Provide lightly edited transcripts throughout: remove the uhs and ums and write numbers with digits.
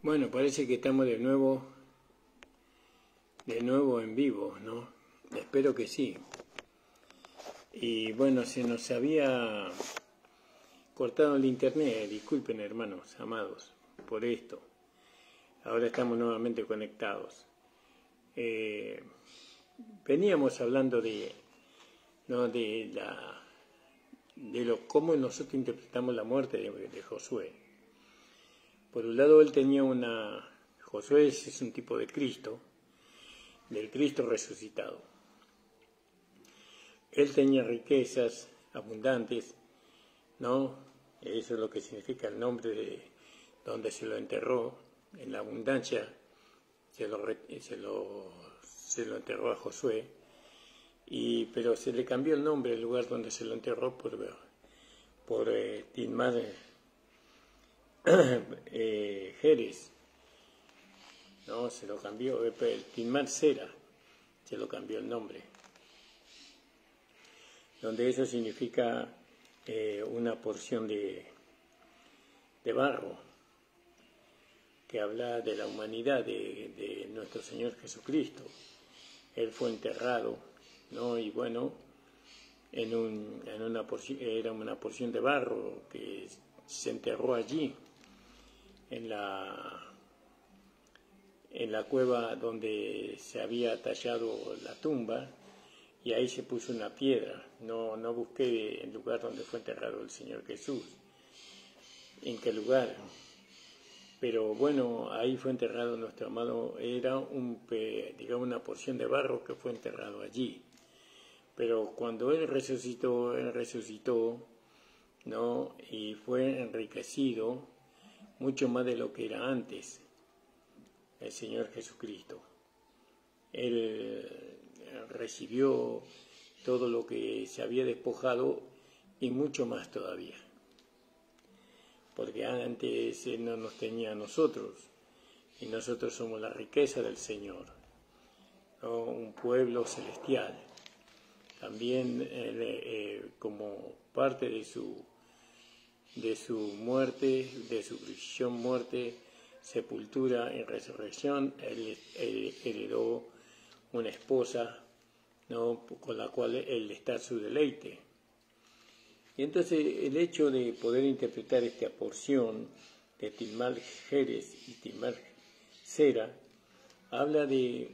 Bueno, parece que estamos de nuevo en vivo, ¿no? Espero que sí. Y bueno, se nos había cortado el internet, disculpen hermanos amados por esto. Ahora estamos nuevamente conectados. Veníamos hablando cómo nosotros interpretamos la muerte de Josué. Por un lado, Josué es un tipo de Cristo, del Cristo resucitado. Él tenía riquezas abundantes, ¿no? Eso es lo que significa el nombre de donde se lo enterró, en la abundancia se lo enterró a Josué, pero se le cambió el nombre del lugar donde se lo enterró por Tilmad Jerez, ¿no? Se lo cambió, Tilmad Sera, se lo cambió el nombre, donde eso significa una porción de barro, que habla de la humanidad de nuestro Señor Jesucristo. Él fue enterrado, ¿no? Y bueno, era una porción de barro que se enterró allí, en la cueva donde se había tallado la tumba, y ahí se puso una piedra. No busqué el lugar donde fue enterrado el Señor Jesús, en qué lugar, pero bueno, ahí fue enterrado nuestro amado. Era una porción de barro que fue enterrado allí. Pero cuando Él resucitó, ¿no? Y fue enriquecido mucho más de lo que era antes, el Señor Jesucristo. Él recibió todo lo que se había despojado y mucho más todavía. Porque antes Él no nos tenía a nosotros, y nosotros somos la riqueza del Señor, ¿no? Un pueblo celestial. También como parte de su muerte, de su crucifixión, muerte, sepultura y resurrección, Él heredó una esposa, ¿no? Con la cual Él está su deleite. Y entonces el hecho de poder interpretar esta porción de Tilmad Jerez y Tilmad Sera habla de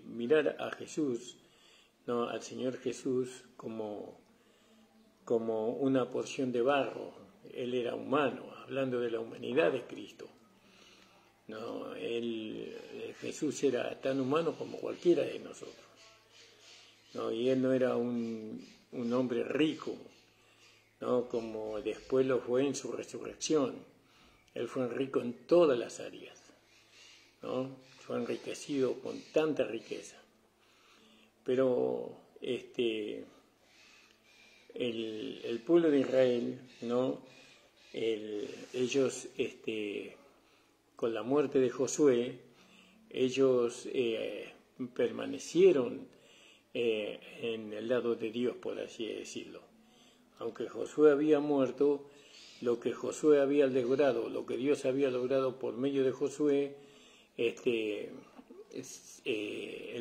mirar a Jesús, ¿no? Al Señor Jesús como una porción de barro. Él era humano, hablando de la humanidad de Cristo, ¿no? Jesús era tan humano como cualquiera de nosotros, ¿no? Y Él no era un hombre rico, ¿no? Como después lo fue en su resurrección. Él fue rico en todas las áreas, ¿no? Fue enriquecido con tanta riqueza. Pero el pueblo de Israel, ¿no? Ellos, con la muerte de Josué, ellos permanecieron en el lado de Dios, por así decirlo. Aunque Josué había muerto, lo que Josué había logrado, lo que Dios había logrado por medio de Josué, el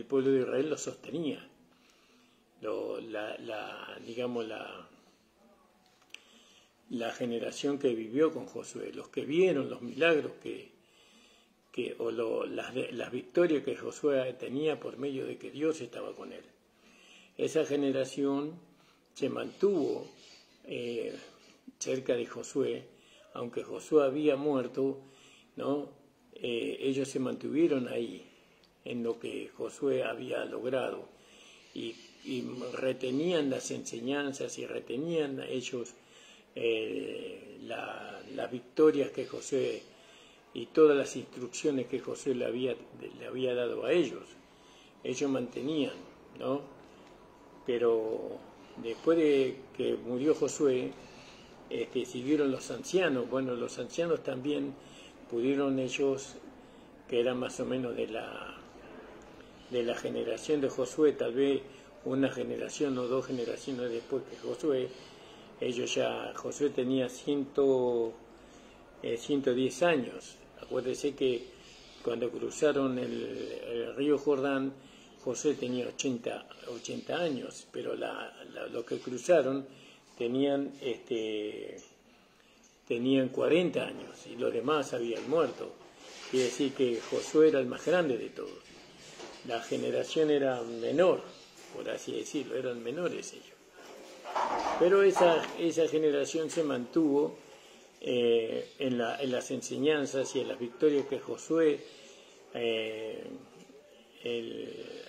pueblo de Israel lo sostenía. La generación que vivió con Josué, los que vieron los milagros las victorias que Josué tenía por medio de que Dios estaba con él. Esa generación se mantuvo cerca de Josué, aunque Josué había muerto, ¿no? Ellos se mantuvieron ahí, en lo que Josué había logrado, y retenían las enseñanzas y retenían ellos las victorias que Josué y todas las instrucciones que Josué le había dado a ellos. Ellos mantenían, ¿no? Pero después de que murió Josué, siguieron los ancianos. Bueno, los ancianos también pudieron ellos, que eran más o menos de la generación de Josué, tal vez una generación o dos generaciones después que Josué, Josué tenía 110 años. Acuérdese que cuando cruzaron el río Jordán, Josué tenía 80 años, pero los que cruzaron tenían 40 años y los demás habían muerto. Quiere decir que Josué era el más grande de todos. La generación era menor, por así decirlo, eran menores ellos. Pero esa generación se mantuvo en las enseñanzas y en las victorias que Josué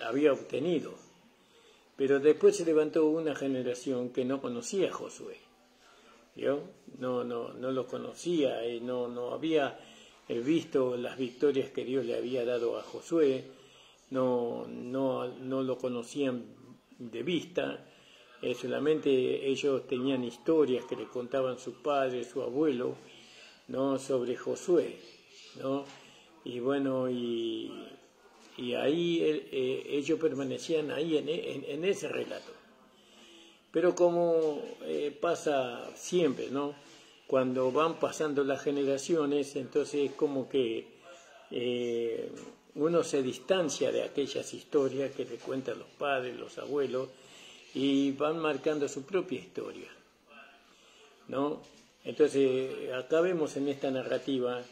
había obtenido. Pero después se levantó una generación que no conocía a Josué. ¿Vio? No lo conocía, no había visto las victorias que Dios le había dado a Josué, no lo conocían de vista, solamente ellos tenían historias que le contaban su padre, su abuelo, ¿no? Sobre Josué, ¿no? Y bueno, y ahí ellos permanecían ahí en ese relato. Pero como pasa siempre, ¿no? Cuando van pasando las generaciones, entonces como que uno se distancia de aquellas historias que le cuentan los padres, los abuelos, y van marcando su propia historia, ¿no? Entonces, acá vemos en esta narrativa,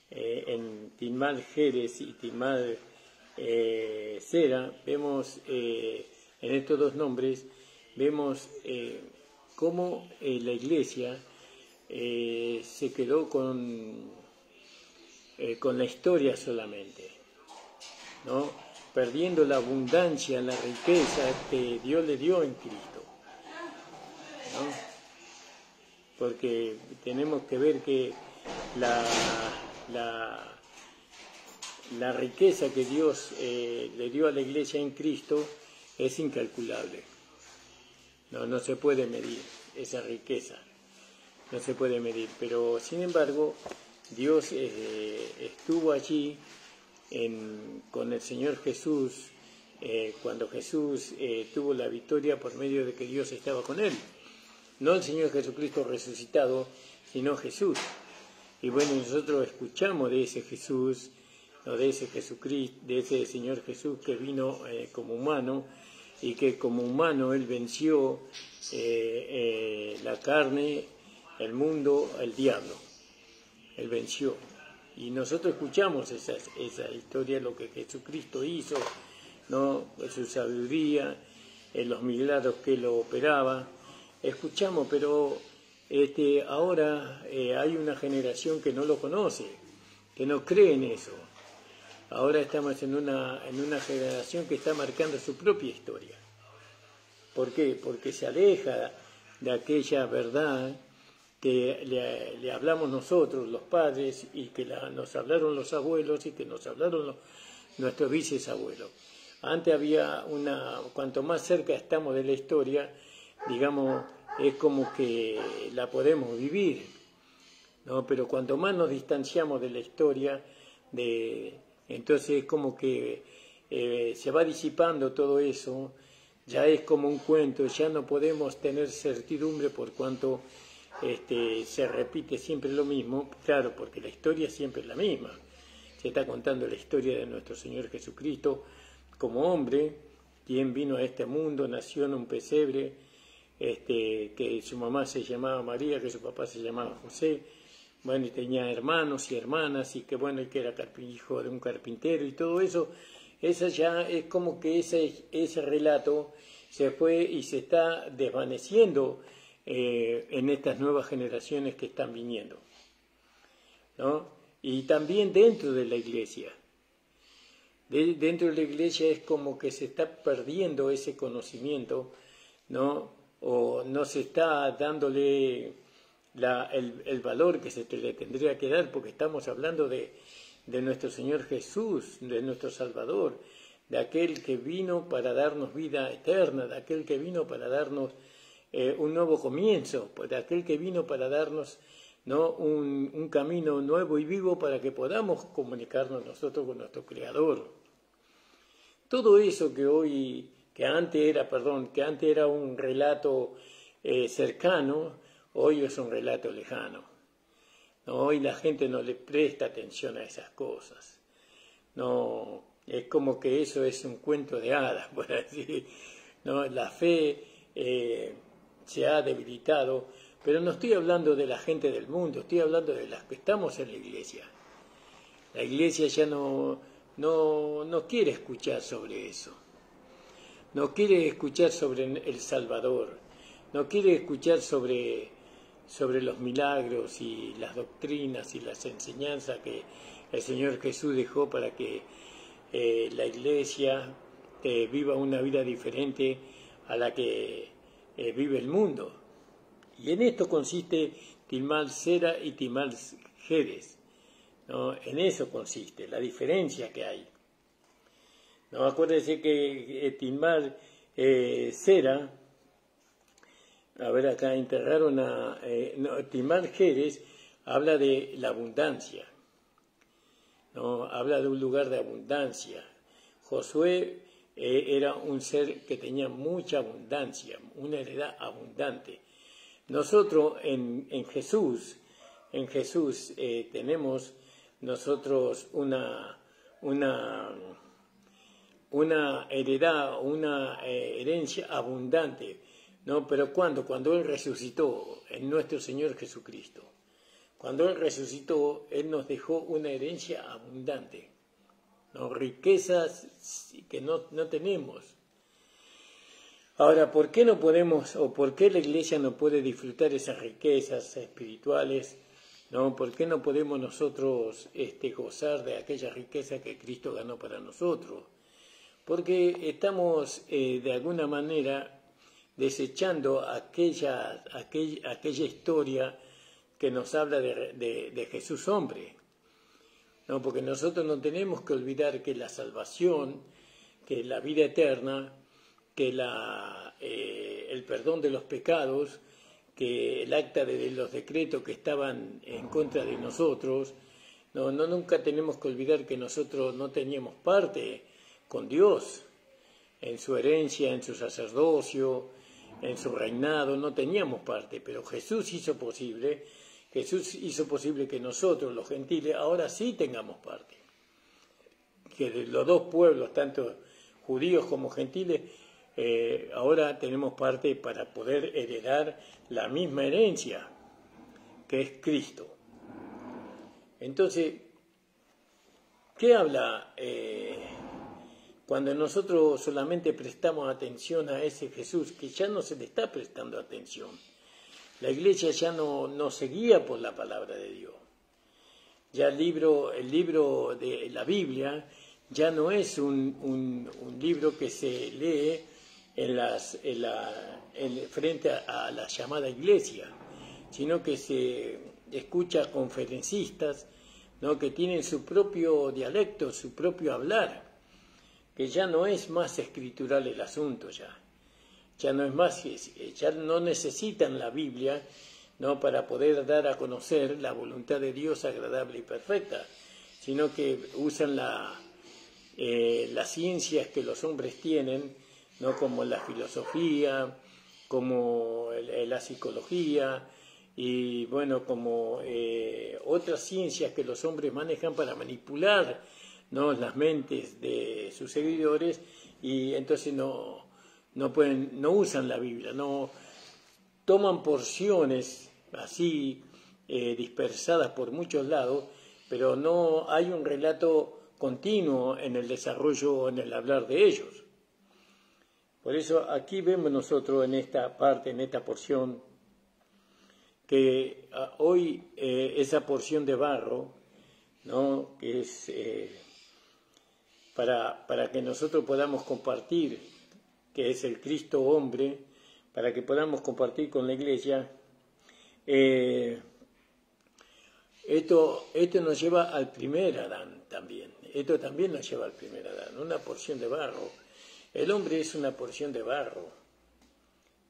en Tilmal Jerez y Tilmal Sera, vemos en estos dos nombres, vemos cómo la iglesia se quedó con la historia solamente, ¿no? Perdiendo la abundancia, la riqueza que Dios le dio en Cristo, ¿no? Porque tenemos que ver que la riqueza que Dios le dio a la iglesia en Cristo es incalculable. No se puede medir esa riqueza, no se puede medir, pero sin embargo Dios estuvo allí con el Señor Jesús cuando Jesús tuvo la victoria por medio de que Dios estaba con él. No el Señor Jesucristo resucitado, sino Jesús. Y bueno, nosotros escuchamos de ese Jesús, ¿no? De ese Jesucristo, de ese Señor Jesús que vino como humano, y que como humano Él venció la carne, el mundo, el diablo. Él venció. Y nosotros escuchamos esa historia, lo que Jesucristo hizo, ¿no? Su sabiduría, los milagros que Él operaba. Escuchamos, pero ahora hay una generación que no lo conoce, que no cree en eso. Ahora estamos en una generación que está marcando su propia historia. ¿Por qué? Porque se aleja de aquella verdad que le hablamos nosotros, los padres, y que nos hablaron los abuelos y que nos hablaron nuestros bisabuelos. Antes había cuanto más cerca estamos de la historia, digamos, es como que la podemos vivir, ¿no? Pero cuanto más nos distanciamos de la historia, entonces es como que se va disipando todo eso, ya es como un cuento, ya no podemos tener certidumbre por cuanto se repite siempre lo mismo, claro, porque la historia siempre es la misma. Se está contando la historia de nuestro Señor Jesucristo como hombre, quien vino a este mundo, nació en un pesebre, que su mamá se llamaba María, que su papá se llamaba José, bueno, y tenía hermanos y hermanas, y que bueno, y que era hijo de un carpintero, y todo eso, esa ya es como que ese relato se fue y se está desvaneciendo en estas nuevas generaciones que están viniendo, ¿no? Y también dentro de la iglesia. Dentro de la iglesia es como que se está perdiendo ese conocimiento, ¿no? O no se está dándole el valor que se le tendría que dar, porque estamos hablando de nuestro Señor Jesús, de nuestro Salvador, de aquel que vino para darnos vida eterna, de aquel que vino para darnos un nuevo comienzo, de aquel que vino para darnos, ¿no? un camino nuevo y vivo para que podamos comunicarnos nosotros con nuestro Creador. Todo eso que antes era un relato cercano, hoy es un relato lejano, ¿no? Hoy la gente no le presta atención a esas cosas. No, es como que eso es un cuento de hadas, por así. ¿No? La fe se ha debilitado, pero no estoy hablando de la gente del mundo, estoy hablando de las que estamos en la iglesia. La iglesia ya no quiere escuchar sobre eso. No quiere escuchar sobre el Salvador. No quiere escuchar sobre los milagros y las doctrinas y las enseñanzas que el Señor Jesús dejó para que la iglesia viva una vida diferente a la que vive el mundo. Y en esto consiste Tilmal Sera y Tilmal Jeres, ¿no? En eso consiste la diferencia que hay. ¿No? Acuérdense que Tilmal Sera, a ver, acá enterraron a Tilmal Jeres, habla de la abundancia, ¿no? Habla de un lugar de abundancia. Josué era un ser que tenía mucha abundancia, una heredad abundante. Nosotros en Jesús tenemos nosotros una heredad, una herencia abundante, ¿no? Pero cuando Él resucitó, en nuestro Señor Jesucristo, cuando Él resucitó, Él nos dejó una herencia abundante, ¿no? Riquezas que no tenemos. Ahora, ¿por qué no podemos, o por qué la iglesia no puede disfrutar esas riquezas espirituales? ¿No? ¿Por qué no podemos nosotros gozar de aquella riqueza que Cristo ganó para nosotros? Porque estamos de alguna manera desechando aquella historia que nos habla de Jesús hombre, ¿no? Porque nosotros no tenemos que olvidar que la salvación, que la vida eterna, que el perdón de los pecados, que el acta de los decretos que estaban en contra de nosotros, nunca tenemos que olvidar que nosotros no teníamos parte con Dios, en su herencia, en su sacerdocio, en su reinado, no teníamos parte, pero Jesús hizo posible que nosotros, los gentiles, ahora sí tengamos parte. Que de los dos pueblos, tanto judíos como gentiles, ahora tenemos parte para poder heredar la misma herencia, que es Cristo. Entonces, ¿qué habla cuando nosotros solamente prestamos atención a ese Jesús, que ya no se le está prestando atención? La iglesia ya no se guía por la palabra de Dios. Ya el libro de la Biblia ya no es un libro que se lee frente a la llamada iglesia, sino que se escucha conferencistas, ¿no? Que tienen su propio dialecto, su propio hablar, que ya no es más escritural el asunto ya no es más, ya no necesitan la Biblia, ¿no? Para poder dar a conocer la voluntad de Dios agradable y perfecta, sino que usan las ciencias que los hombres tienen, ¿no? Como la filosofía, como la psicología y bueno, como otras ciencias que los hombres manejan para manipular, ¿no? Las mentes de sus seguidores, y entonces no usan la Biblia, no toman porciones así dispersadas por muchos lados, pero no hay un relato continuo en el desarrollo, en el hablar de ellos. Por eso aquí vemos nosotros en esta parte, en esta porción, que hoy esa porción de barro, ¿no? Que es para que nosotros podamos compartir, que es el Cristo hombre, para que podamos compartir con la iglesia, esto nos lleva al primer Adán también. Esto también nos lleva al primer Adán, una porción de barro. El hombre es una porción de barro,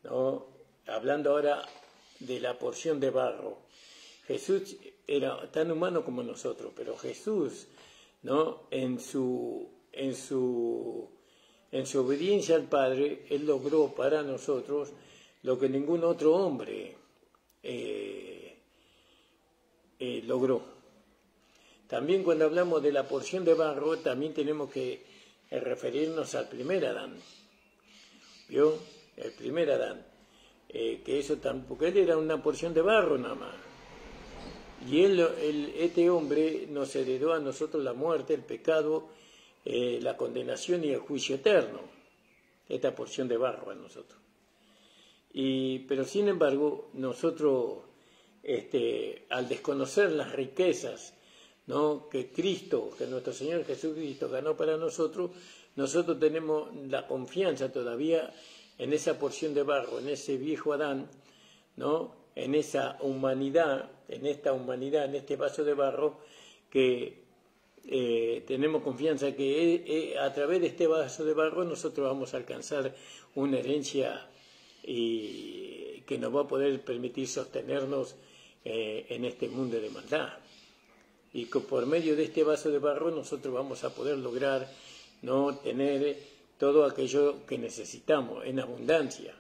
¿no? Hablando ahora de la porción de barro. Jesús era tan humano como nosotros, pero Jesús, ¿no? En su obediencia al Padre, Él logró para nosotros lo que ningún otro hombre logró. También cuando hablamos de la porción de barro, también tenemos que referirnos al primer Adán. ¿Vio? El primer Adán. Que eso tampoco, él era una porción de barro nada más. Y este hombre nos heredó a nosotros la muerte, el pecado, la condenación y el juicio eterno. Esta porción de barro a nosotros. Pero sin embargo, nosotros, al desconocer las riquezas, ¿no?, que nuestro Señor Jesucristo ganó para nosotros tenemos la confianza todavía en esa porción de barro, en ese viejo Adán, ¿no?, en esa humanidad, en este vaso de barro, que tenemos confianza que a través de este vaso de barro nosotros vamos a alcanzar una herencia y que nos va a poder permitir sostenernos en este mundo de maldad. Y que por medio de este vaso de barro nosotros vamos a poder lograr, ¿no?, tener todo aquello que necesitamos en abundancia,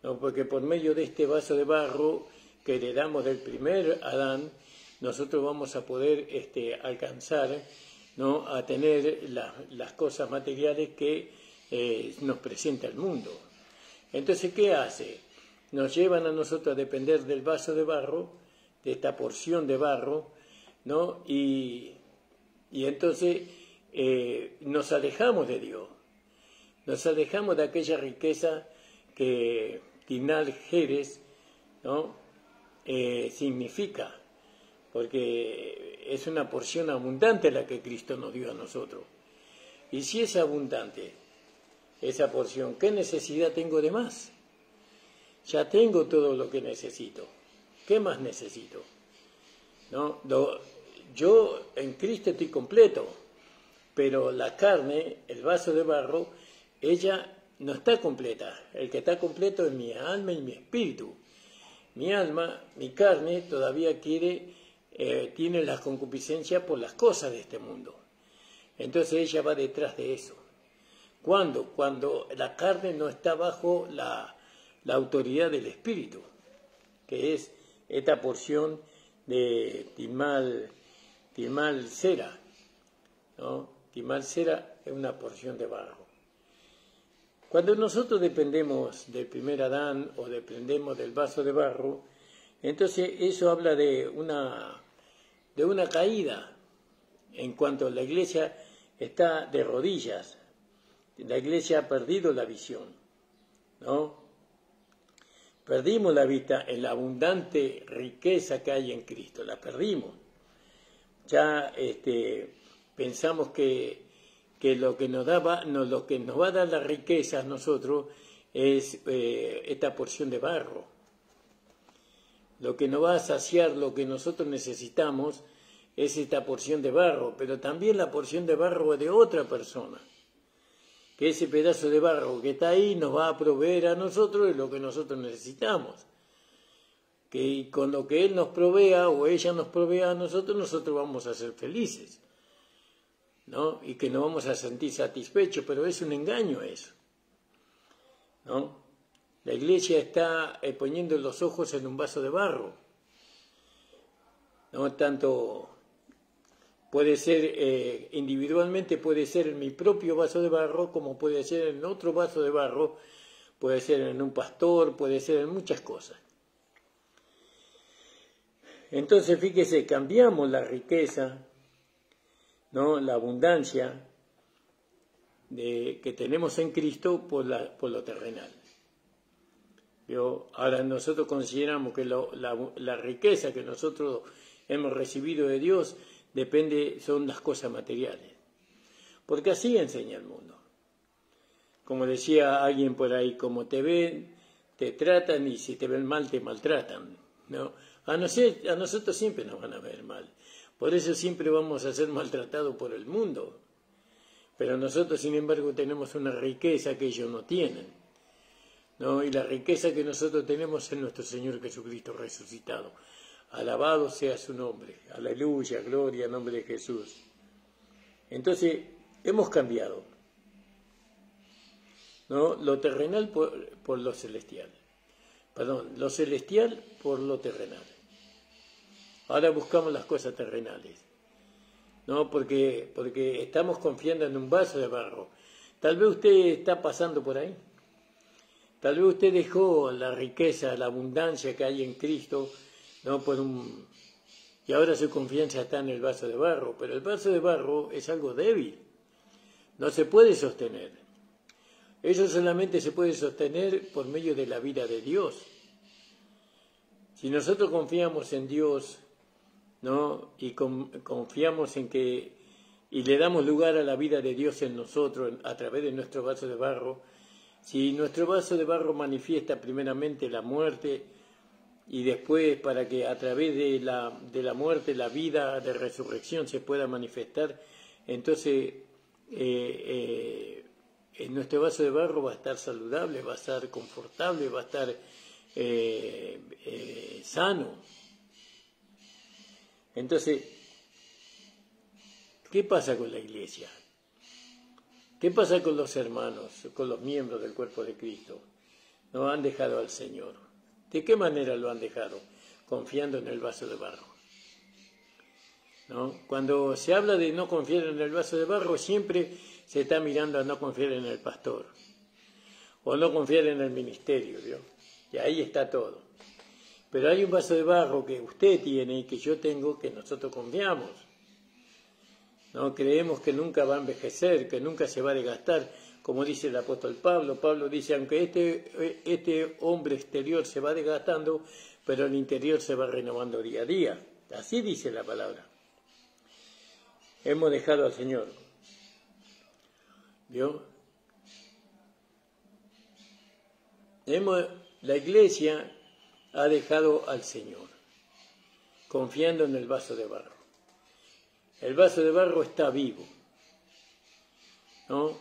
¿no? Porque por medio de este vaso de barro que heredamos del primer Adán, nosotros vamos a poder alcanzar, ¿no?, a tener las cosas materiales que nos presenta el mundo. Entonces, ¿qué hace? Nos llevan a nosotros a depender del vaso de barro, de esta porción de barro, ¿no? Y entonces nos alejamos de Dios, nos alejamos de aquella riqueza que Tinal Jerez, ¿no?, significa, porque es una porción abundante la que Cristo nos dio a nosotros. Y si es abundante esa porción, ¿qué necesidad tengo de más? Ya tengo todo lo que necesito. ¿Qué más necesito? ¿No? Yo en Cristo estoy completo, pero la carne, el vaso de barro, ella no está completa. El que está completo es mi alma y mi espíritu. Mi alma, mi carne, todavía tiene la concupiscencia por las cosas de este mundo. Entonces ella va detrás de eso. ¿Cuándo? Cuando la carne no está bajo la autoridad del espíritu, que es esta porción de Timal Cera, ¿no? Timal Cera es una porción de barro. Cuando nosotros dependemos del primer Adán o dependemos del vaso de barro, entonces eso habla de una caída en cuanto la iglesia está de rodillas. La iglesia ha perdido la visión, ¿no? Perdimos la vista en la abundante riqueza que hay en Cristo, la perdimos. Ya pensamos que lo que nos va a dar la riqueza a nosotros es esta porción de barro. Lo que nos va a saciar lo que nosotros necesitamos es esta porción de barro, pero también la porción de barro de otra persona. Que ese pedazo de barro que está ahí nos va a proveer a nosotros de lo que nosotros necesitamos. Que con lo que él nos provea o ella nos provea a nosotros vamos a ser felices, ¿no? Y que nos vamos a sentir satisfechos, pero es un engaño eso, ¿no? La iglesia está poniendo los ojos en un vaso de barro, ¿no? Tanto puede ser individualmente, puede ser en mi propio vaso de barro, como puede ser en otro vaso de barro, puede ser en un pastor, puede ser en muchas cosas. Entonces, fíjese, cambiamos la riqueza, ¿no?, la abundancia que tenemos en Cristo por lo terrenal. Ahora nosotros consideramos que la riqueza que nosotros hemos recibido de Dios son las cosas materiales, porque así enseña el mundo. Como decía alguien por ahí, como te ven, te tratan, y si te ven mal, te maltratan, ¿no? A nosotros siempre nos van a ver mal, por eso siempre vamos a ser maltratados por el mundo, pero nosotros, sin embargo, tenemos una riqueza que ellos no tienen, ¿no? Y la riqueza que nosotros tenemos es nuestro Señor Jesucristo resucitado. Alabado sea su nombre. Aleluya, gloria al nombre de Jesús. Entonces, hemos cambiado, ¿no?, lo terrenal por lo celestial. Perdón, lo celestial por lo terrenal. Ahora buscamos las cosas terrenales, ¿no? Porque estamos confiando en un vaso de barro. Tal vez usted está pasando por ahí. Tal vez usted dejó la riqueza, la abundancia que hay en Cristo, ¿no? Y ahora su confianza está en el vaso de barro. Pero el vaso de barro es algo débil. No se puede sostener. Eso solamente se puede sostener por medio de la vida de Dios. Si nosotros confiamos en Dios, ¿no? Y confiamos en que, y le damos lugar a la vida de Dios en nosotros a través de nuestro vaso de barro, si nuestro vaso de barro manifiesta primeramente la muerte y después para que a través de la muerte la vida de resurrección se pueda manifestar, entonces nuestro vaso de barro va a estar saludable, va a estar confortable, va a estar sano. Entonces, ¿qué pasa con la iglesia? ¿Qué pasa con los hermanos, con los miembros del cuerpo de Cristo? No han dejado al Señor. ¿De qué manera lo han dejado? Confiando en el vaso de barro, ¿no? Cuando se habla de no confiar en el vaso de barro, siempre se está mirando a no confiar en el pastor o no confiar en el ministerio, ¿vio? Y ahí está todo. Pero hay un vaso de barro que usted tiene y que yo tengo, que nosotros confiamos. No creemos que nunca va a envejecer, que nunca se va a desgastar, como dice el apóstol Pablo. Pablo dice, aunque este hombre exterior se va desgastando, pero el interior se va renovando día a día. Así dice la palabra. Hemos dejado al Señor. ¿Vio? La iglesia ha dejado al Señor, confiando en el vaso de barro. El vaso de barro está vivo, ¿no?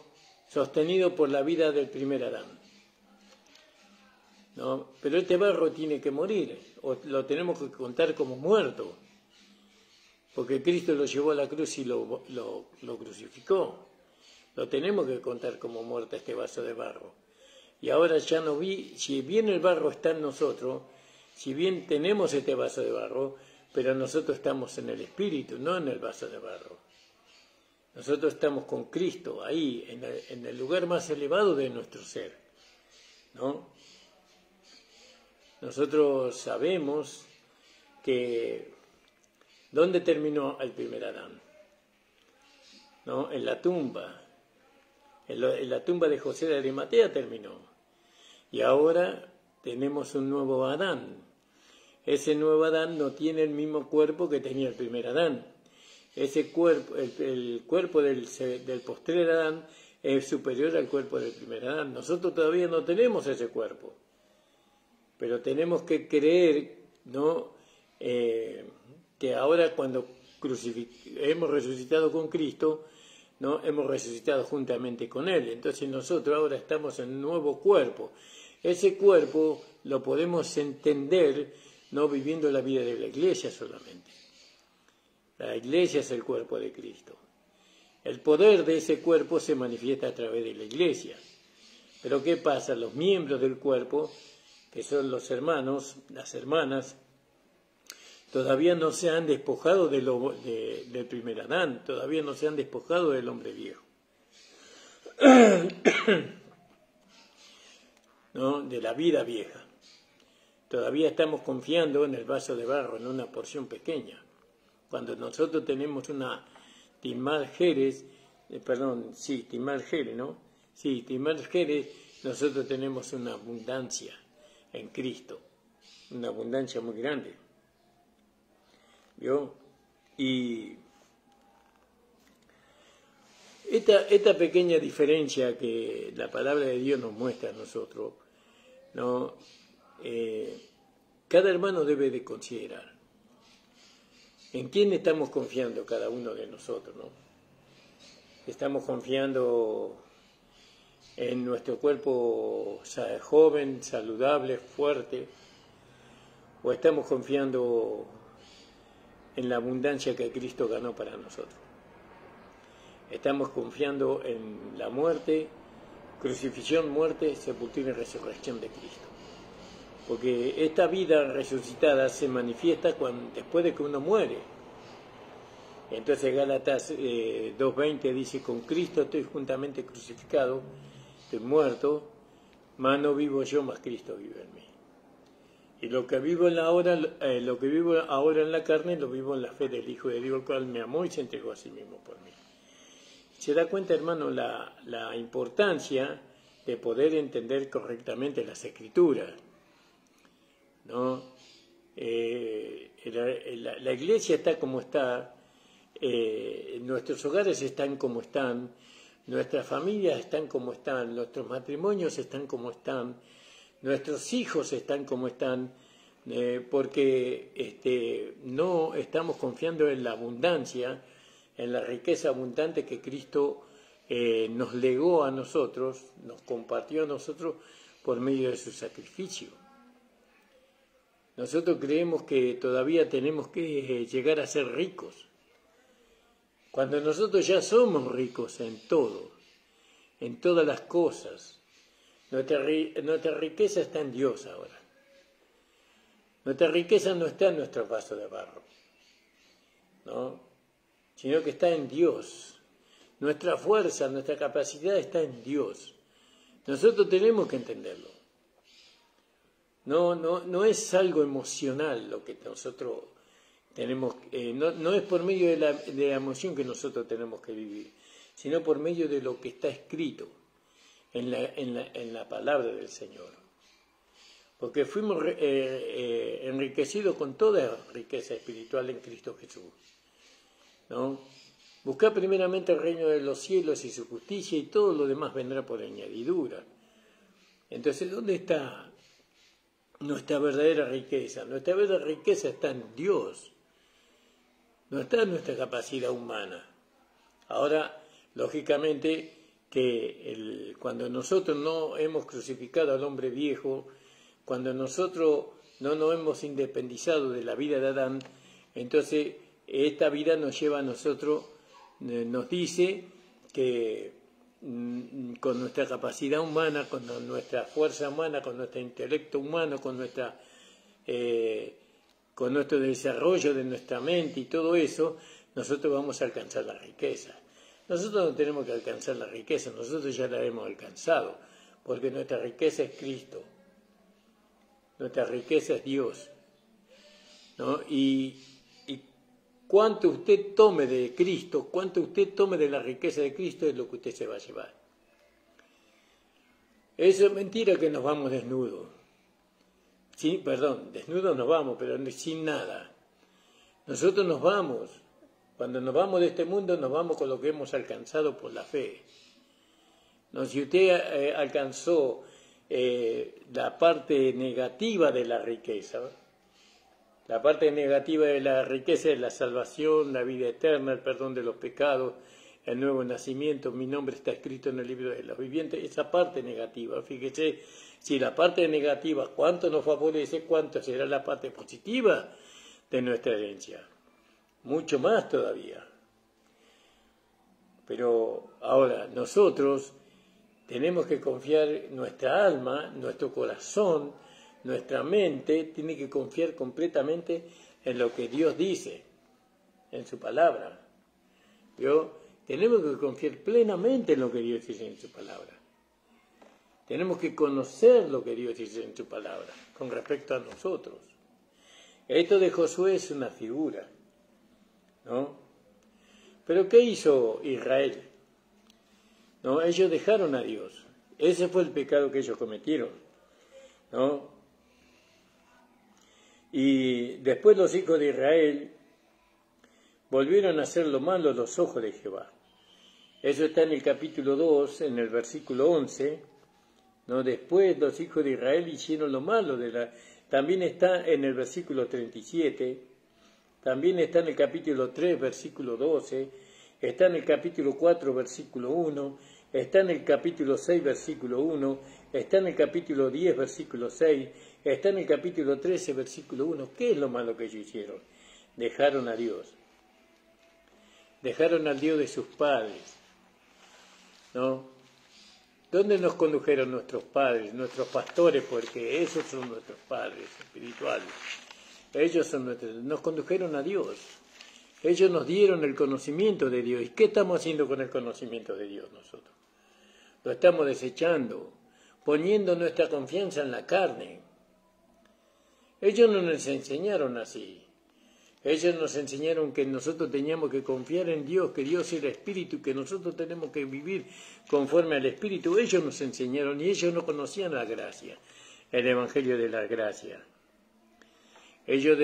Sostenido por la vida del primer Adán, ¿no? Pero este barro tiene que morir, o lo tenemos que contar como muerto, porque Cristo lo llevó a la cruz y lo crucificó. Lo tenemos que contar como muerto este vaso de barro. Y ahora ya si bien el barro está en nosotros, si bien tenemos este vaso de barro, pero nosotros estamos en el Espíritu, no en el vaso de barro. Nosotros estamos con Cristo ahí, en el lugar más elevado de nuestro ser, ¿no? Nosotros sabemos que ¿dónde terminó el primer Adán? ¿No? En la tumba. En la tumba de José de Arimatea terminó. Y ahora tenemos un nuevo Adán. Ese nuevo Adán no tiene el mismo cuerpo que tenía el primer Adán. Ese cuerpo, el cuerpo del postrer Adán es superior al cuerpo del primer Adán. Nosotros todavía no tenemos ese cuerpo, pero tenemos que creer, ¿no? Que ahora cuando hemos resucitado con Cristo, ¿no? Hemos resucitado juntamente con Él. Entonces nosotros ahora estamos en un nuevo cuerpo. Ese cuerpo lo podemos entender no viviendo la vida de la iglesia solamente. La iglesia es el cuerpo de Cristo. El poder de ese cuerpo se manifiesta a través de la iglesia. Pero ¿qué pasa? Los miembros del cuerpo, que son los hermanos, las hermanas, todavía no se han despojado del primer Adán, todavía no se han despojado del hombre viejo, ¿no? De la vida vieja. Todavía estamos confiando en el vaso de barro, en una porción pequeña. Cuando nosotros tenemos una Timal Jerez, Timal Jerez, ¿no? Sí, Timal Jerez, nosotros tenemos una abundancia en Cristo, una abundancia muy grande. ¿Vio? Y esta pequeña diferencia que la palabra de Dios nos muestra a nosotros, ¿no? Cada hermano debe de considerar en quién estamos confiando cada uno de nosotros, ¿no? Estamos confiando en nuestro cuerpo joven, saludable, fuerte, o estamos confiando en la abundancia que Cristo ganó para nosotros. Estamos confiando en la muerte, crucifixión, muerte, sepultura y resurrección de Cristo. porque esta vida resucitada se manifiesta después de que uno muere. Entonces Gálatas 2:20 dice: con Cristo estoy juntamente crucificado, estoy muerto, mas no vivo yo, mas Cristo vive en mí. Y lo que vivo ahora en la carne, lo vivo en la fe del Hijo de Dios, el cual me amó y se entregó a sí mismo por mí. Se da cuenta, hermano, la importancia de poder entender correctamente las Escrituras, ¿no? La iglesia está como está, nuestros hogares están como están, nuestras familias están como están, nuestros matrimonios están como están, nuestros hijos están como están, porque no estamos confiando en la abundancia, en la riqueza abundante que Cristo nos legó a nosotros, nos compartió a nosotros por medio de su sacrificio. Nosotros creemos que todavía tenemos que llegar a ser ricos, cuando nosotros ya somos ricos en todo, en todas las cosas. Nuestra riqueza está en Dios ahora. Nuestra riqueza no está en nuestro vaso de barro, ¿no? Sino que está en Dios. Nuestra fuerza, nuestra capacidad está en Dios. Nosotros tenemos que entenderlo. No es algo emocional lo que nosotros tenemos, no es por medio de la emoción que nosotros tenemos que vivir, sino por medio de lo que está escrito en la palabra del Señor. Porque fuimos enriquecidos con toda riqueza espiritual en Cristo Jesús, ¿no? Buscad primeramente el reino de los cielos y su justicia, y todo lo demás vendrá por añadidura. Entonces, ¿dónde está nuestra verdadera riqueza? Nuestra verdadera riqueza está en Dios, no está en nuestra capacidad humana. Ahora, lógicamente, que cuando nosotros no hemos crucificado al hombre viejo, cuando nosotros no nos hemos independizado de la vida de Adán, entonces esta vida nos lleva a nosotros, nos dice que con nuestra capacidad humana, con nuestra fuerza humana, con nuestro intelecto humano, con nuestro desarrollo de nuestra mente y todo eso, nosotros vamos a alcanzar la riqueza. Nosotros no tenemos que alcanzar la riqueza, nosotros ya la hemos alcanzado, porque nuestra riqueza es Cristo, nuestra riqueza es Dios, ¿no? Y cuánto usted tome de Cristo, cuánto usted tome de la riqueza de Cristo es lo que usted se va a llevar. Eso es mentira que nos vamos desnudos. Sí, perdón, desnudos nos vamos, pero sin nada. Nosotros nos vamos, cuando nos vamos de este mundo, nos vamos con lo que hemos alcanzado por la fe. ¿No? Si usted alcanzó la parte negativa de la riqueza, la parte negativa de la riqueza es la salvación, la vida eterna, el perdón de los pecados, el nuevo nacimiento, mi nombre está escrito en el libro de los vivientes, esa parte negativa. Fíjese, si la parte negativa, cuánto nos favorece, cuánto será la parte positiva de nuestra herencia. Mucho más todavía. Pero ahora, nosotros tenemos que confiar, nuestra alma, nuestro corazón, nuestra mente tiene que confiar completamente en lo que Dios dice, en su palabra. ¿Vio? Tenemos que confiar plenamente en lo que Dios dice en su palabra. Tenemos que conocer lo que Dios dice en su palabra con respecto a nosotros. Esto de Josué es una figura, ¿no? Pero ¿qué hizo Israel? ¿No? Ellos dejaron a Dios. Ese fue el pecado que ellos cometieron, ¿no? Y después los hijos de Israel volvieron a hacer lo malo a los ojos de Jehová. Eso está en el capítulo 2, en el versículo 11, ¿no? Después los hijos de Israel hicieron lo malo. También está en el versículo 37, también está en el capítulo 3, versículo 12, está en el capítulo 4, versículo 1, está en el capítulo 6, versículo 1, está en el capítulo 10, versículo 6, está en el capítulo 13, versículo 1. ¿Qué es lo malo que ellos hicieron? Dejaron a Dios. Dejaron al Dios de sus padres, ¿no? ¿Dónde nos condujeron nuestros padres, nuestros pastores? Porque esos son nuestros padres espirituales. Ellos son nos condujeron a Dios. Ellos nos dieron el conocimiento de Dios. ¿Y qué estamos haciendo con el conocimiento de Dios nosotros? Lo estamos desechando, poniendo nuestra confianza en la carne. Ellos no nos enseñaron así. Ellos nos enseñaron que nosotros teníamos que confiar en Dios, que Dios era Espíritu, que nosotros tenemos que vivir conforme al Espíritu. Ellos nos enseñaron y ellos no conocían la gracia, el Evangelio de la gracia. Ellos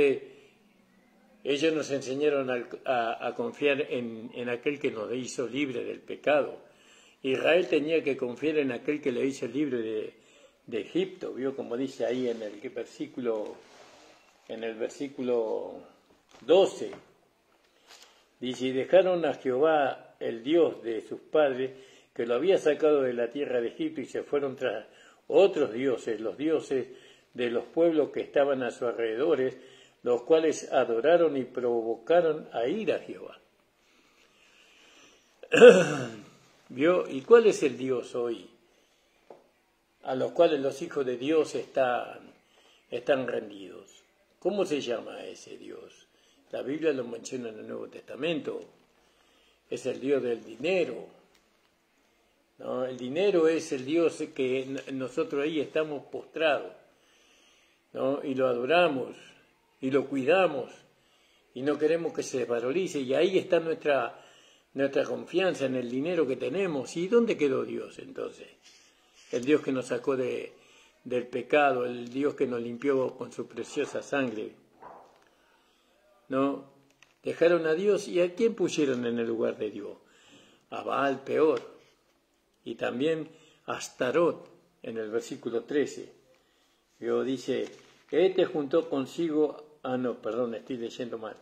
nos enseñaron a confiar en aquel que nos hizo libre del pecado. Israel tenía que confiar en aquel que le hizo libre de Egipto. ¿Vio? Como dice ahí en el versículo 12. Dice, y dejaron a Jehová, el Dios de sus padres, que lo había sacado de la tierra de Egipto, y se fueron tras otros dioses, los dioses de los pueblos que estaban a sus alrededores, los cuales adoraron y provocaron a ir a Jehová. ¿Vio? ¿Y cuál es el Dios hoy? A los cuales los hijos de Dios están rendidos. ¿Cómo se llama ese Dios? La Biblia lo menciona en el Nuevo Testamento. Es el Dios del dinero. ¿No? El dinero es el Dios que nosotros ahí estamos postrados, ¿no? Y lo adoramos y lo cuidamos y no queremos que se desvalorice. Y ahí está nuestra confianza en el dinero que tenemos. ¿Y dónde quedó Dios entonces? El Dios que nos sacó del pecado, el Dios que nos limpió con su preciosa sangre. ¿No? Dejaron a Dios, ¿y a quién pusieron en el lugar de Dios? A Baal Peor, y también a Astarot, en el versículo 13. Dios dice, este juntó consigo, estoy leyendo mal.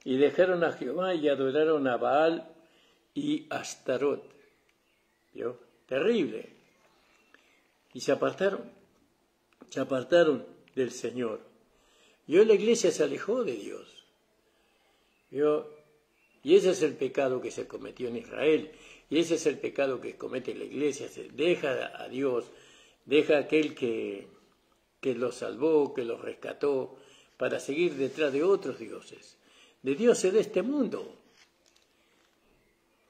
Y dejaron a Jehová y adoraron a Baal y Astarot. ¿Vio? Terrible. Y se apartaron del Señor. Y hoy la iglesia se alejó de Dios. ¿Vio? Y ese es el pecado que se cometió en Israel. Y ese es el pecado que comete la iglesia. Se deja a Dios, deja a aquel que los salvó, que los rescató, para seguir detrás de otros dioses. De dioses de este mundo.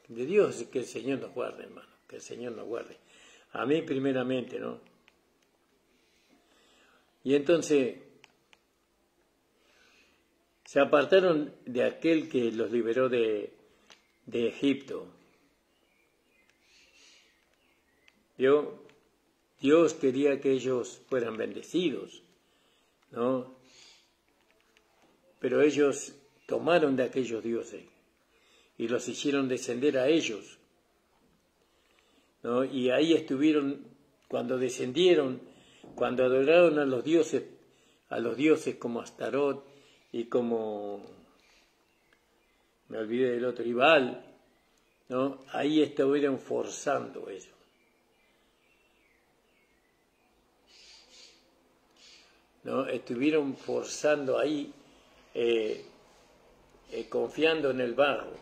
De Dios, que el Señor nos guarde, hermano. Que el Señor nos guarde. A mí primeramente, ¿no? Y entonces se apartaron de aquel que los liberó de Egipto. Dios quería que ellos fueran bendecidos, ¿no? Pero ellos tomaron de aquellos dioses y los hicieron descender a ellos, ¿no? Y ahí estuvieron cuando descendieron, cuando adoraron a los dioses como Astarot y como, me olvidé del otro, Baal, ¿no? Ahí estuvieron forzando ellos. ¿No? Estuvieron forzando ahí, confiando en el barro.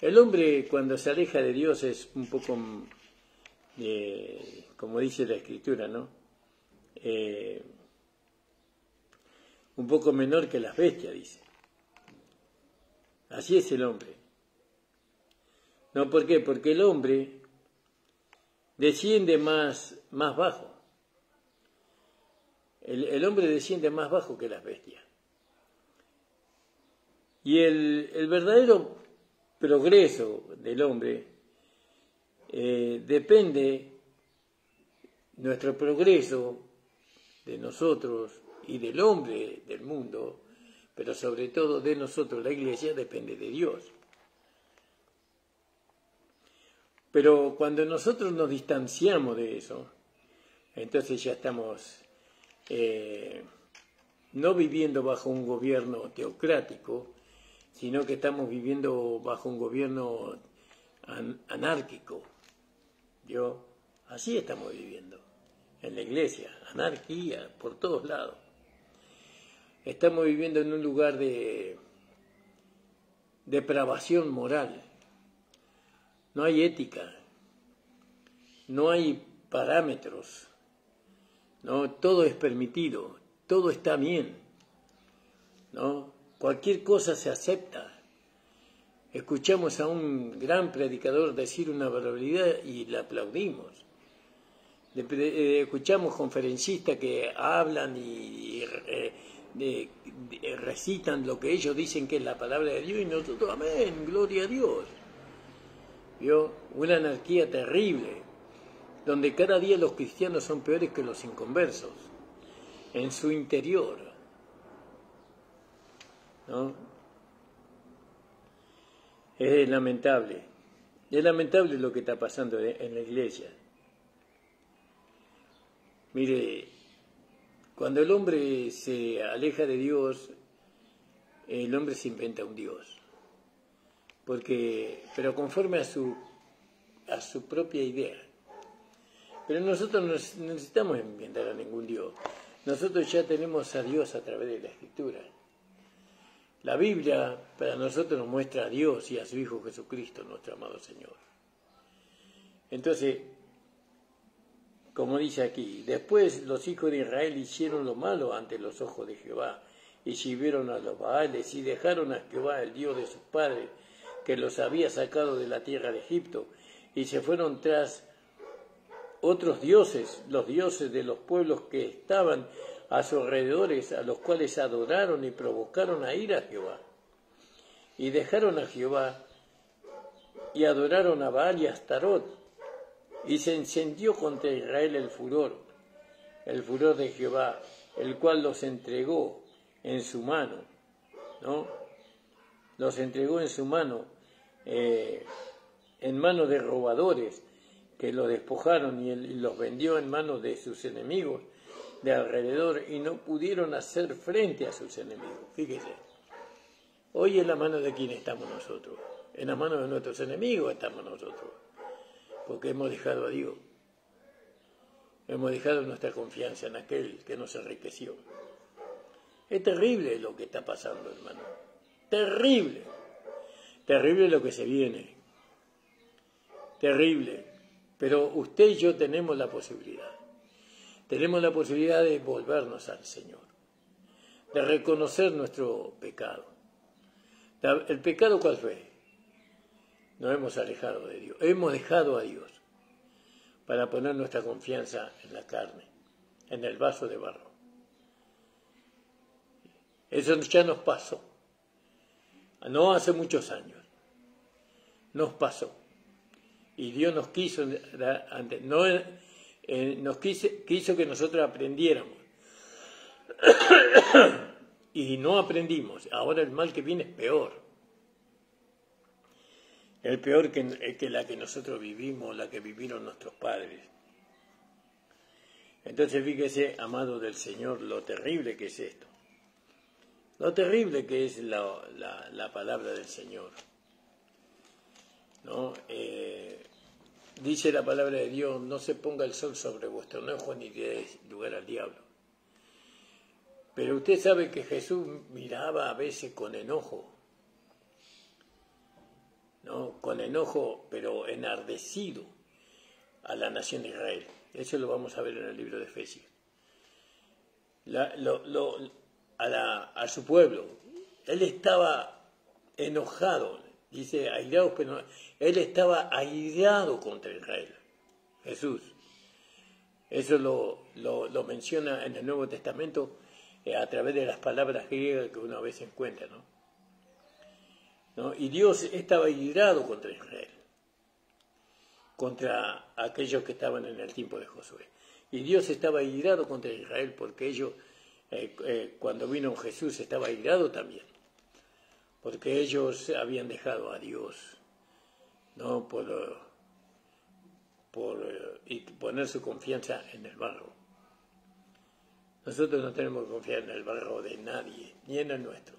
El hombre cuando se aleja de Dios es un poco, como dice la Escritura, ¿no? Un poco menor que las bestias, dice. Así es el hombre. ¿No? ¿Por qué? Porque el hombre desciende más bajo. El hombre desciende más bajo que las bestias. Y el verdadero progreso del hombre depende, nuestro progreso de nosotros y del hombre del mundo, pero sobre todo de nosotros, la iglesia, depende de Dios. Pero cuando nosotros nos distanciamos de eso, entonces ya estamos no viviendo bajo un gobierno teocrático, sino que estamos viviendo bajo un gobierno anárquico. Así estamos viviendo en la iglesia, anarquía por todos lados. Estamos viviendo en un lugar de depravación moral. no hay ética, no hay parámetros, ¿no? Todo es permitido, todo está bien, ¿no? Cualquier cosa se acepta. Escuchamos a un gran predicador decir una barbaridad y le aplaudimos. Escuchamos conferencistas que hablan y recitan lo que ellos dicen que es la palabra de Dios y nosotros, amén, gloria a Dios. ¿Vio? Una anarquía terrible, donde cada día los cristianos son peores que los inconversos, en su interior, ¿no? Es lamentable lo que está pasando en la iglesia. Mire, cuando el hombre se aleja de Dios, el hombre se inventa un Dios, pero conforme a su propia idea. Pero nosotros no necesitamos inventar a ningún Dios. Nosotros ya tenemos a Dios a través de la Escritura. La Biblia para nosotros nos muestra a Dios y a su Hijo Jesucristo, nuestro amado Señor. Entonces, como dice aquí, después los hijos de Israel hicieron lo malo ante los ojos de Jehová, y sirvieron a los Baales, y dejaron a Jehová, el Dios de sus padres, que los había sacado de la tierra de Egipto, y se fueron tras otros dioses, los dioses de los pueblos que estaban a sus alrededores, a los cuales adoraron y provocaron a ir a Jehová. Y dejaron a Jehová, y adoraron a Baal y a Astarot, y se encendió contra Israel el furor de Jehová, el cual los entregó en su mano, ¿no? Los entregó en su mano, en manos de robadores, que los despojaron y los vendió en manos de sus enemigos de alrededor, y no pudieron hacer frente a sus enemigos. Fíjese, hoy en la mano de quién estamos nosotros, en la mano de nuestros enemigos estamos nosotros, porque hemos dejado a Dios, hemos dejado nuestra confianza en aquel que nos enriqueció. Es terrible lo que está pasando, hermano, terrible, terrible lo que se viene, terrible, pero usted y yo tenemos la posibilidad de volvernos al Señor, de reconocer nuestro pecado. ¿El pecado cuál fue? Nos hemos alejado de Dios, hemos dejado a Dios para poner nuestra confianza en la carne, en el vaso de barro. Eso ya nos pasó, no hace muchos años, nos pasó. Y Dios nos quiso, quiso que nosotros aprendiéramos. Y no aprendimos. Ahora el mal que viene es peor. Es peor que la que nosotros vivimos, la que vivieron nuestros padres. Entonces fíjese, amado del Señor, lo terrible que es esto. Lo terrible que es la palabra del Señor, ¿no? Dice la palabra de Dios, no se ponga el sol sobre vuestro enojo ni deis lugar al diablo. Pero usted sabe que Jesús miraba a veces con enojo, ¿no? Con enojo, pero enardecido, a la nación de Israel. Eso lo vamos a ver en el libro de Efesios. A su pueblo. Él estaba enojado, dice airados, pero él estaba airado contra Israel, Jesús. Eso lo menciona en el Nuevo Testamento a través de las palabras griegas que uno a veces encuentra, ¿no? Y Dios estaba airado contra Israel, contra aquellos que estaban en el tiempo de Josué. Y Dios estaba airado contra Israel porque ellos, cuando vino Jesús, estaba airado también, porque ellos habían dejado a Dios, ¿no? Y poner su confianza en el barro. Nosotros no tenemos que confiar en el barro de nadie, ni en el nuestro.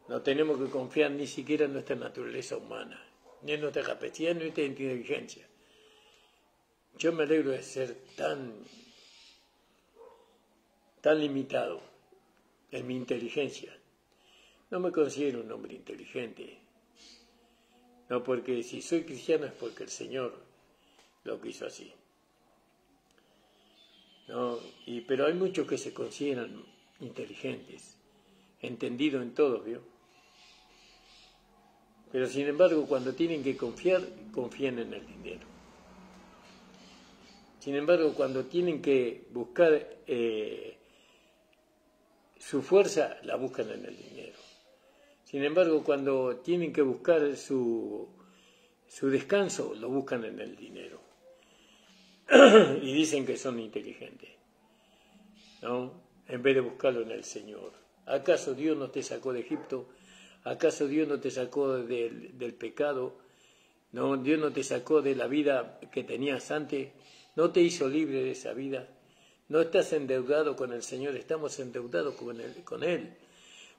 No tenemos que confiar ni siquiera en nuestra naturaleza humana, ni en nuestra capacidad, ni en nuestra inteligencia. Yo me alegro de ser tan limitado en mi inteligencia. No me considero un hombre inteligente. No, porque si soy cristiano es porque el Señor lo quiso así. ¿No? Pero hay muchos que se consideran inteligentes, entendidos en todo, ¿vio? Pero sin embargo, cuando tienen que confiar, confían en el dinero. Sin embargo, cuando tienen que buscar su fuerza, la buscan en el dinero. Sin embargo, cuando tienen que buscar su descanso, lo buscan en el dinero. Y dicen que son inteligentes, ¿no? En vez de buscarlo en el Señor. ¿Acaso Dios no te sacó de Egipto? ¿Acaso Dios no te sacó del pecado? ¿No? ¿Dios no te sacó de la vida que tenías antes? ¿No te hizo libre de esa vida? No estás endeudado con el Señor, estamos endeudados con Él.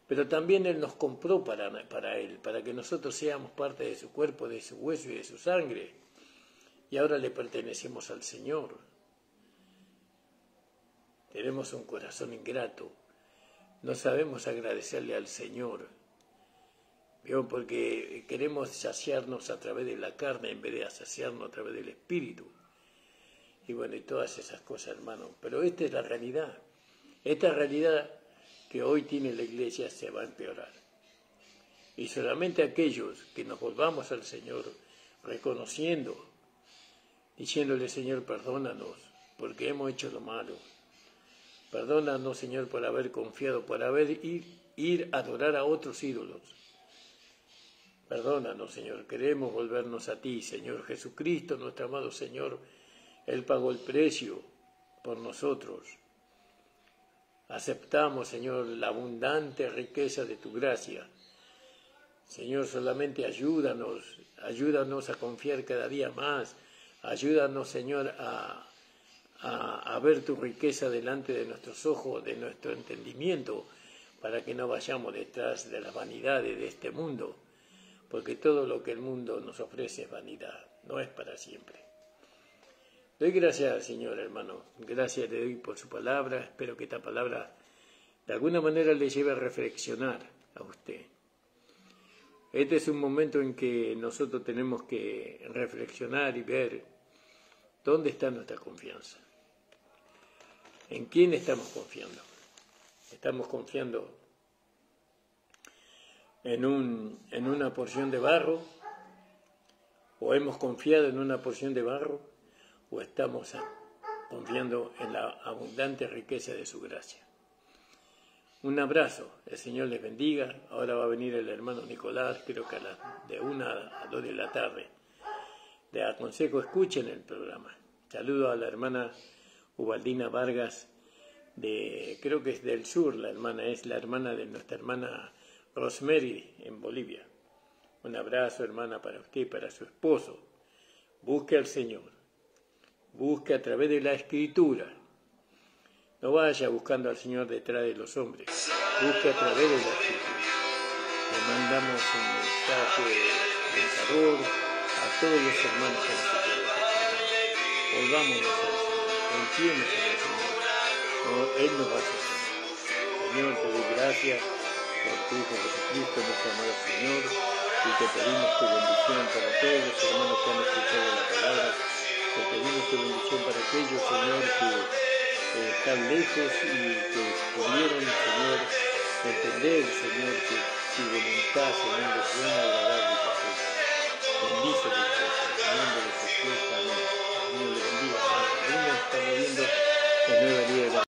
Pero también Él nos compró para Él, para que nosotros seamos parte de su cuerpo, de su hueso y de su sangre. Y ahora le pertenecemos al Señor. Tenemos un corazón ingrato. No sabemos agradecerle al Señor. ¿Vio? Porque queremos saciarnos a través de la carne en vez de saciarnos a través del Espíritu. Y bueno, y todas esas cosas, hermano. Pero esta es la realidad. Esta realidad que hoy tiene la Iglesia se va a empeorar. Y solamente aquellos que nos volvamos al Señor reconociendo, diciéndole, Señor, perdónanos, porque hemos hecho lo malo. Perdónanos, Señor, por haber confiado, por haber ir a adorar a otros ídolos. Perdónanos, Señor, queremos volvernos a ti, Señor Jesucristo, nuestro amado Señor. Él pagó el precio por nosotros. Aceptamos, Señor, la abundante riqueza de tu gracia. Señor, solamente ayúdanos a confiar cada día más. Ayúdanos, Señor, a ver tu riqueza delante de nuestros ojos, de nuestro entendimiento, para que no vayamos detrás de las vanidades de este mundo, porque todo lo que el mundo nos ofrece es vanidad, no es para siempre. Doy gracias, Señor, hermano. Gracias le doy por su palabra. Espero que esta palabra de alguna manera le lleve a reflexionar a usted. Este es un momento en que nosotros tenemos que reflexionar y ver dónde está nuestra confianza. ¿En quién estamos confiando? ¿Estamos confiando en una porción de barro? ¿O hemos confiado en una porción de barro? ¿O estamos confiando en la abundante riqueza de su gracia? Un abrazo, el Señor les bendiga. Ahora va a venir el hermano Nicolás, creo que de 1 a 2 de la tarde. Les aconsejo, escuchen el programa. Saludo a la hermana Ubaldina Vargas, creo que es del sur, es la hermana de nuestra hermana Rosemary en Bolivia. Un abrazo, hermana, para usted y para su esposo. Busque al Señor. Busque a través de la Escritura. No vaya buscando al Señor detrás de los hombres. Busque a través de la Escritura. Le mandamos un mensaje alentador a todos los hermanos que nos escuchan. Volvámonos al Señor. Confiemos en el Señor. No, Él nos va a sostener. Señor, te doy gracias por tu Hijo Jesucristo, nuestro amado Señor, y te pedimos tu bendición para todos los hermanos que han escuchado la palabra. Te pedimos tu bendición para aquellos, Señor, que están lejos y que pudieron, Señor, entender, Señor, que tu voluntad, Señor, es buena, agradable y perfecta. Bendícelos, en el nombre de Jesús, amén. Dios le bendiga. Amén. Estamos viendo el nuevo día de la